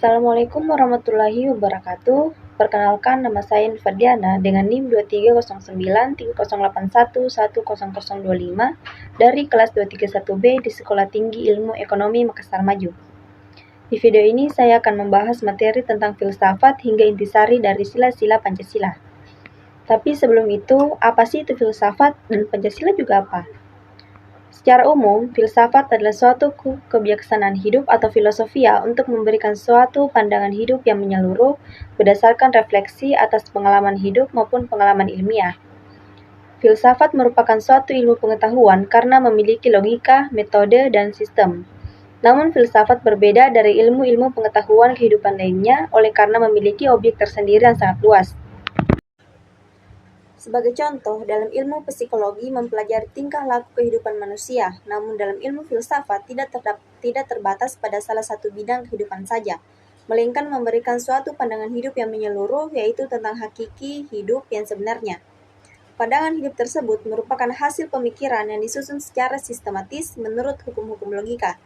Assalamualaikum warahmatullahi wabarakatuh. Perkenalkan, nama saya Ferdiana dengan NIM 23093081100025 dari kelas 231B di Sekolah Tinggi Ilmu Ekonomi Makassar Maju. Di video ini saya akan membahas materi tentang filsafat hingga intisari dari sila-sila Pancasila. Tapi sebelum itu, apa sih itu filsafat dan Pancasila juga apa? Secara umum, filsafat adalah suatu kebijaksanaan hidup atau filosofia untuk memberikan suatu pandangan hidup yang menyeluruh berdasarkan refleksi atas pengalaman hidup maupun pengalaman ilmiah. Filsafat merupakan suatu ilmu pengetahuan karena memiliki logika, metode, dan sistem. Namun filsafat berbeda dari ilmu-ilmu pengetahuan kehidupan lainnya oleh karena memiliki objek tersendiri yang sangat luas. Sebagai contoh, dalam ilmu psikologi mempelajari tingkah laku kehidupan manusia, namun dalam ilmu filsafat tidak terbatas pada salah satu bidang kehidupan saja, melainkan memberikan suatu pandangan hidup yang menyeluruh, yaitu tentang hakiki hidup yang sebenarnya. Pandangan hidup tersebut merupakan hasil pemikiran yang disusun secara sistematis menurut hukum-hukum logika.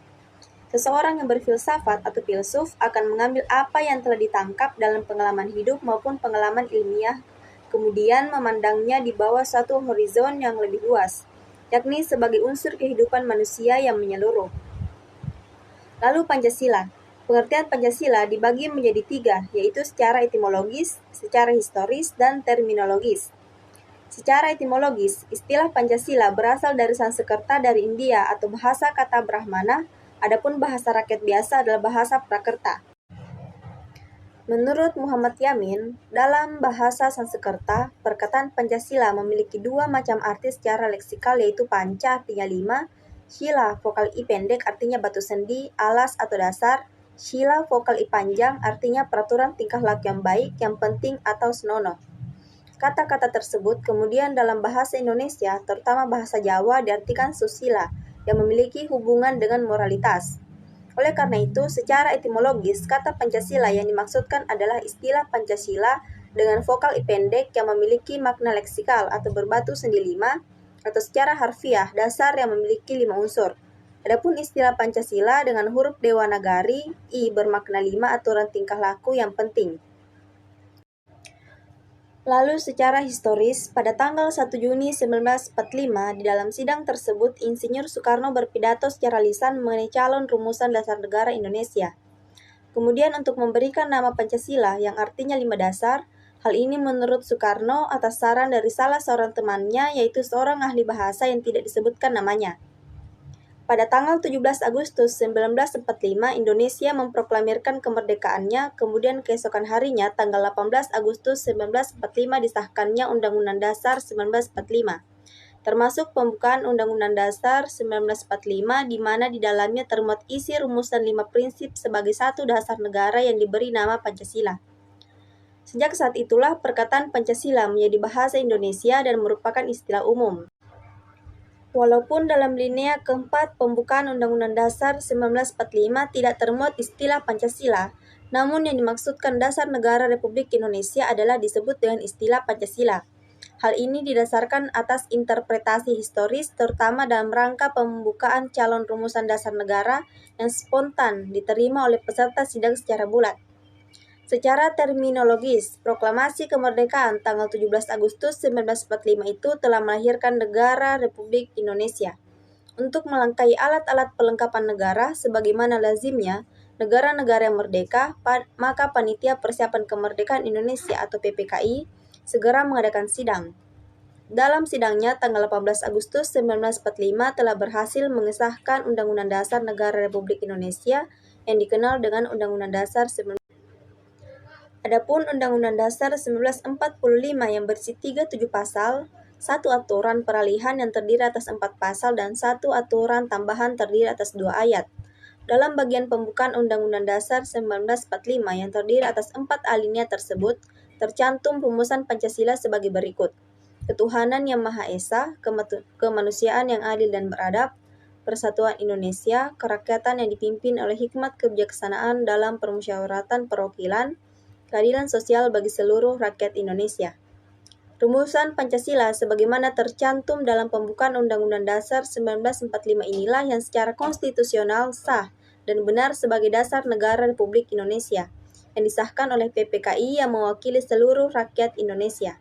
Seseorang yang berfilsafat atau filsuf akan mengambil apa yang telah ditangkap dalam pengalaman hidup maupun pengalaman ilmiah, kemudian memandangnya di bawah suatu horizon yang lebih luas, yakni sebagai unsur kehidupan manusia yang menyeluruh. Lalu Pancasila. Pengertian Pancasila dibagi menjadi 3, yaitu secara etimologis, secara historis, dan terminologis. Secara etimologis, istilah Pancasila berasal dari Sanskerta dari India atau bahasa kata Brahmana, adapun bahasa rakyat biasa adalah bahasa Prakerta. Menurut Muhammad Yamin, dalam bahasa Sanskerta, perkataan Pancasila memiliki 2 macam arti secara leksikal, yaitu panca artinya 5, shila vokal i pendek artinya batu sendi, alas atau dasar, shila vokal i panjang artinya peraturan tingkah laku yang baik, yang penting atau senonoh. Kata-kata tersebut kemudian dalam bahasa Indonesia, terutama bahasa Jawa, diartikan susila, yang memiliki hubungan dengan moralitas. Oleh karena itu, secara etimologis, kata Pancasila yang dimaksudkan adalah istilah Pancasila dengan vokal i pendek yang memiliki makna leksikal atau berbatu sendi 5, atau secara harfiah, dasar yang memiliki 5 unsur. Adapun istilah Pancasila dengan huruf Dewanagari, I bermakna 5 aturan tingkah laku yang penting. Lalu secara historis, pada tanggal 1 Juni 1945, di dalam sidang tersebut, Insinyur Soekarno berpidato secara lisan mengenai calon rumusan dasar negara Indonesia. Kemudian untuk memberikan nama Pancasila yang artinya 5 dasar, hal ini menurut Soekarno atas saran dari salah seorang temannya, yaitu seorang ahli bahasa yang tidak disebutkan namanya. Pada tanggal 17 Agustus 1945, Indonesia memproklamirkan kemerdekaannya, kemudian keesokan harinya, tanggal 18 Agustus 1945 disahkannya Undang-Undang Dasar 1945, termasuk pembukaan Undang-Undang Dasar 1945 di mana di dalamnya termuat isi rumusan 5 prinsip sebagai satu dasar negara yang diberi nama Pancasila. Sejak saat itulah perkataan Pancasila menjadi bahasa Indonesia dan merupakan istilah umum. Walaupun dalam linea keempat pembukaan Undang-Undang Dasar 1945 tidak termuat istilah Pancasila, namun yang dimaksudkan dasar negara Republik Indonesia adalah disebut dengan istilah Pancasila. Hal ini didasarkan atas interpretasi historis, terutama dalam rangka pembukaan calon rumusan dasar negara yang spontan diterima oleh peserta sidang secara bulat. Secara terminologis, proklamasi kemerdekaan tanggal 17 Agustus 1945 itu telah melahirkan negara Republik Indonesia. Untuk melangkahi alat-alat pelengkapan negara sebagaimana lazimnya negara-negara yang merdeka, maka Panitia Persiapan Kemerdekaan Indonesia atau PPKI segera mengadakan sidang. Dalam sidangnya tanggal 18 Agustus 1945 telah berhasil mengesahkan Undang-Undang Dasar Negara Republik Indonesia yang dikenal dengan Undang-Undang Dasar 1945. Adapun Undang-Undang Dasar 1945 yang berisi 37 pasal, 1 aturan peralihan yang terdiri atas 4 pasal dan 1 aturan tambahan terdiri atas 2 ayat. Dalam bagian pembukaan Undang-Undang Dasar 1945 yang terdiri atas 4 alinea tersebut, tercantum rumusan Pancasila sebagai berikut: ketuhanan yang Maha Esa, kemanusiaan yang adil dan beradab, persatuan Indonesia, kerakyatan yang dipimpin oleh hikmat kebijaksanaan dalam permusyawaratan perwakilan, keadilan sosial bagi seluruh rakyat Indonesia. Rumusan Pancasila sebagaimana tercantum dalam pembukaan Undang-Undang Dasar 1945 inilah yang secara konstitusional sah dan benar sebagai dasar negara Republik Indonesia, yang disahkan oleh PPKI yang mewakili seluruh rakyat Indonesia.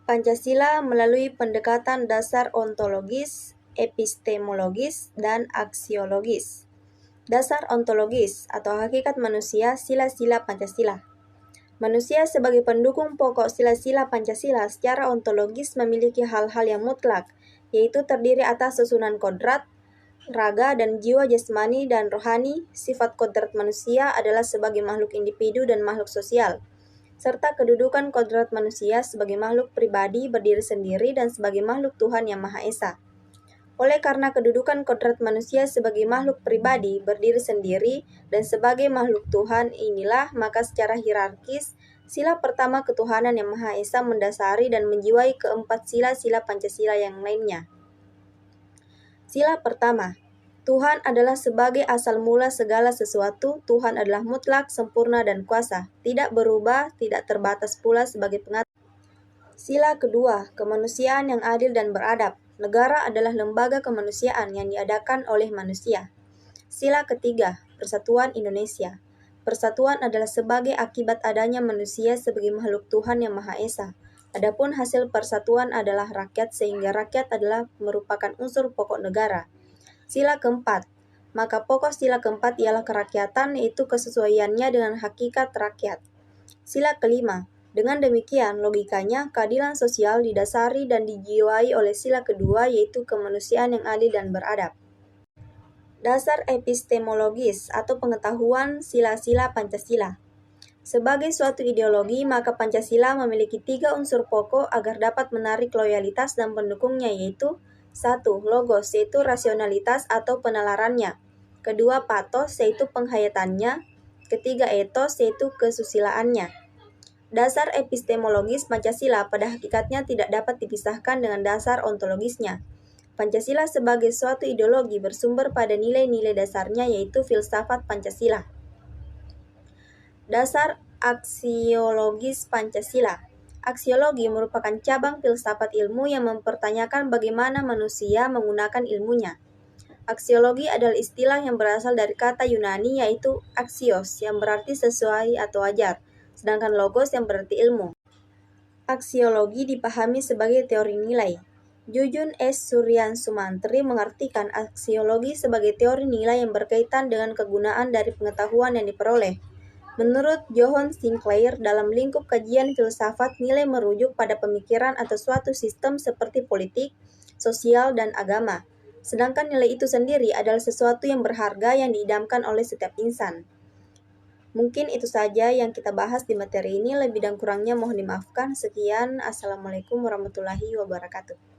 Pancasila melalui pendekatan dasar ontologis, epistemologis, dan aksiologis. Dasar ontologis atau hakikat manusia sila-sila Pancasila. Manusia sebagai pendukung pokok sila-sila Pancasila secara ontologis memiliki hal-hal yang mutlak, yaitu terdiri atas susunan kodrat, raga dan jiwa jasmani dan rohani. Sifat kodrat manusia adalah sebagai makhluk individu dan makhluk sosial, serta kedudukan kodrat manusia sebagai makhluk pribadi berdiri sendiri dan sebagai makhluk Tuhan Yang Maha Esa. Oleh karena kedudukan kodrat manusia sebagai makhluk pribadi, berdiri sendiri, dan sebagai makhluk Tuhan inilah, maka secara hierarkis, sila pertama ketuhanan Yang Maha Esa mendasari dan menjiwai keempat sila-sila Pancasila yang lainnya. Sila pertama, Tuhan adalah sebagai asal mula segala sesuatu. Tuhan adalah mutlak, sempurna, dan kuasa, tidak berubah, tidak terbatas pula sebagai pengatur. Sila kedua, kemanusiaan yang adil dan beradab. Negara adalah lembaga kemanusiaan yang diadakan oleh manusia. Sila ketiga, persatuan Indonesia. Persatuan adalah sebagai akibat adanya manusia sebagai makhluk Tuhan Yang Maha Esa. Adapun hasil persatuan adalah rakyat, sehingga rakyat adalah merupakan unsur pokok negara. Sila keempat, maka pokok sila keempat ialah kerakyatan, yaitu kesesuaiannya dengan hakikat rakyat. Sila kelima, dengan demikian, logikanya, keadilan sosial didasari dan dijiwai oleh sila kedua, yaitu kemanusiaan yang adil dan beradab. Dasar epistemologis atau pengetahuan sila-sila Pancasila. Sebagai suatu ideologi, maka Pancasila memiliki 3 unsur pokok agar dapat menarik loyalitas dan pendukungnya, yaitu 1. Logos, yaitu rasionalitas atau penalarannya. 2. Pathos, yaitu penghayatannya. 3. Ethos, yaitu kesusilaannya. Dasar epistemologis Pancasila pada hakikatnya tidak dapat dipisahkan dengan dasar ontologisnya. Pancasila sebagai suatu ideologi bersumber pada nilai-nilai dasarnya, yaitu filsafat Pancasila. Dasar aksiologis Pancasila. Aksiologi merupakan cabang filsafat ilmu yang mempertanyakan bagaimana manusia menggunakan ilmunya. Aksiologi adalah istilah yang berasal dari kata Yunani, yaitu axios, yang berarti sesuai atau wajar, sedangkan logos yang berarti ilmu. Aksiologi dipahami sebagai teori nilai. Jujun S. Suryansumantri mengartikan aksiologi sebagai teori nilai yang berkaitan dengan kegunaan dari pengetahuan yang diperoleh. Menurut John Sinclair, dalam lingkup kajian filsafat, nilai merujuk pada pemikiran atau suatu sistem seperti politik, sosial, dan agama. Sedangkan nilai itu sendiri adalah sesuatu yang berharga yang diidamkan oleh setiap insan. Mungkin itu saja yang kita bahas di materi ini, lebih dan kurangnya mohon dimaafkan. Sekian, Assalamualaikum warahmatullahi wabarakatuh.